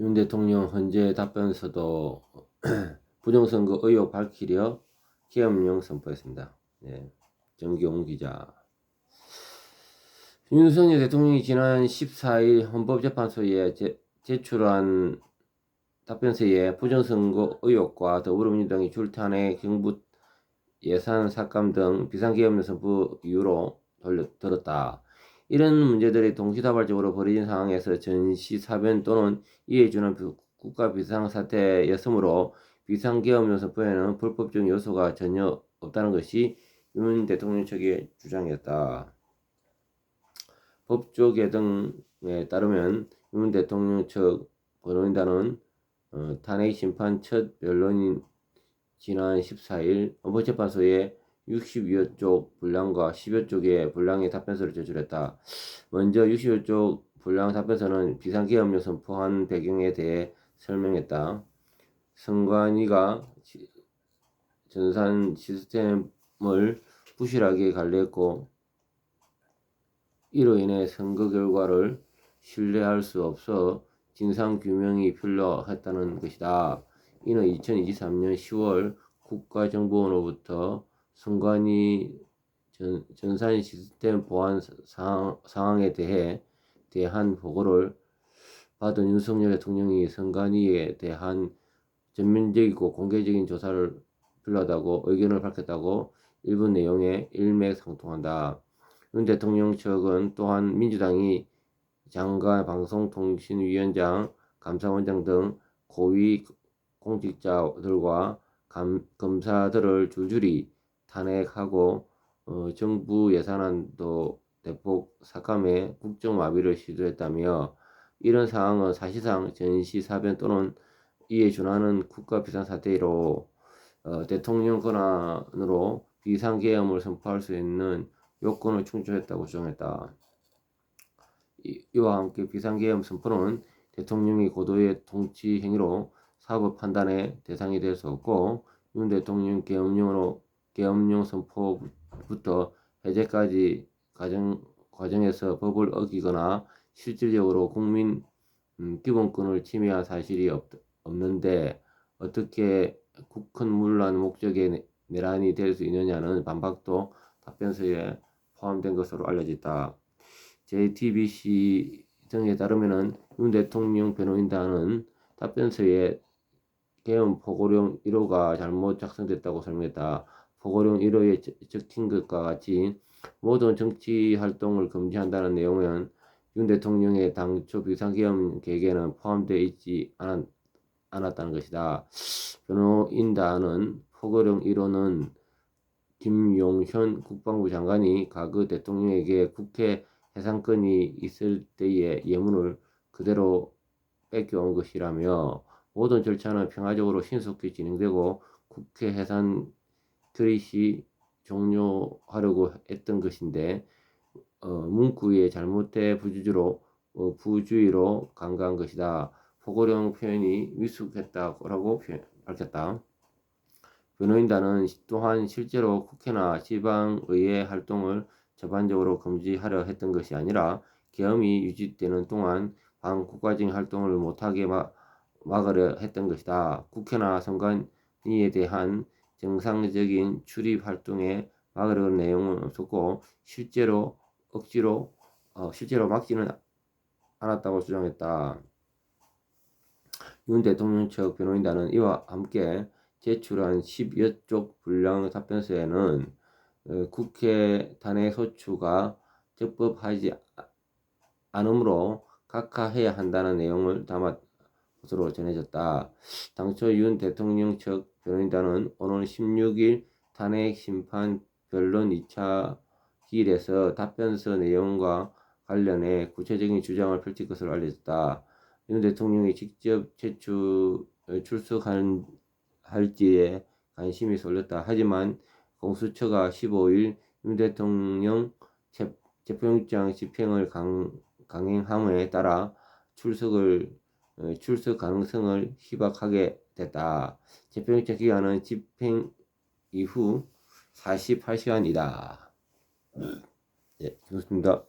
윤 대통령 헌재 답변서도 부정선거 의혹 밝히려 계엄령 선포했습니다. 네, 정기용 기자. 윤석열 대통령이 지난 14일 헌법재판소에 제출한 답변서에 부정선거 의혹과 더불어민주당이 줄탄핵, 경부 예산 삭감 등 비상계엄령 선포 이유로 들었다. 이런 문제들이 동시다발적으로 벌어진 상황에서 전시사변 또는 이에 준한 국가 비상사태였으므로 비상계엄령 선포에는 불법적 요소가 전혀 없다는 것이 윤 대통령 측의 주장이었다. 법조계 등에 따르면 윤 대통령 측 변호인단은 탄핵 심판 첫 변론인 지난 14일 헌법재판소에 60여 쪽 분량과 10여 쪽의 분량의 답변서를 제출했다. 먼저 60여 쪽 분량 답변서는 비상계엄령 선포한 배경에 대해 설명했다. 선관위가 전산 시스템을 부실하게 관리했고 이로 인해 선거 결과를 신뢰할 수 없어 진상규명이 필요했다는 것이다. 이는 2023년 10월 국가정보원으로부터 선관위 전산 시스템 보안 상황에 대한 보고를 받은 윤석열 대통령이 선관위에 대한 전면적이고 공개적인 조사를 필요하다고 의견을 밝혔다고 일부 내용에 일맥상통한다. 윤 대통령 측은 또한 민주당이 장관, 방송통신위원장, 감사원장 등 고위 공직자들과 검사들을 줄줄이 탄핵하고 정부 예산안도 대폭 삭감해 국정마비를 시도했다며 이런 상황은 사실상 전시사변 또는 이에 준하는 국가 비상사태로 대통령 권한으로 비상계엄을 선포할 수 있는 요건을 충족했다고 주장했다. 이와 함께 비상계엄 선포는 대통령이 고도의 통치 행위로 사법 판단의 대상이 될 수 없고 윤 대통령 계엄령 선포부터 해제까지 과정에서 법을 어기거나 실질적으로 국민 기본권을 침해한 사실이 없는데 어떻게 큰 문란 목적의 내란이 될 수 있느냐는 반박도 답변서에 포함된 것으로 알려졌다. JTBC 등에 따르면 윤 대통령 변호인단은 답변서에 계엄 포고령 1호가 잘못 작성됐다고 설명했다. 포고령 1호에 적힌 것과 같이 모든 정치 활동을 금지한다는 내용은 윤 대통령의 당초 비상계엄 계획에는 포함되어 있지 않았다는 것이다. 변호인단은 포고령 1호는 김용현 국방부 장관이 과거 대통령에게 국회 해산권이 있을 때의 예문을 그대로 뺏겨온 것이라며 모든 절차는 평화적으로 신속히 진행되고 국회 해산 결의시 종료하려고 했던 것인데 문구에 잘못된 부주의로 간과한 것이다. 포고령 표현이 미숙했다고 밝혔다. 변호인단은 또한 실제로 국회나 지방의회 활동을 전반적으로 금지하려 했던 것이 아니라 계엄이 유지되는 동안 반국가적인 활동을 못하게 막으려 했던 것이다. 국회나 선관위에 대한 정상적인 출입 활동에 막으려는 내용은 없었고 실제로 막지는 않았다고 주장했다. 윤 대통령 측 변호인단은 이와 함께 제출한 10여 쪽 분량 답변서에는 국회 탄핵 소추가 적법하지 않으므로 각하해야 한다는 내용을 담은 것으로 전해졌다. 당초 윤 대통령 측 변호인단은 오늘 16일 탄핵 심판 변론 2차 기일에서 답변서 내용과 관련해 구체적인 주장을 펼칠 것으로 알려졌다. 윤 대통령이 직접 출석할지에 관심이 쏠렸다. 하지만 공수처가 15일 윤 대통령 체포영장 집행을 강행함에 따라 출석 가능성을 희박하게 됐다. 체포영장 기간은 집행 이후 48시간이다. 예, 좋습니다.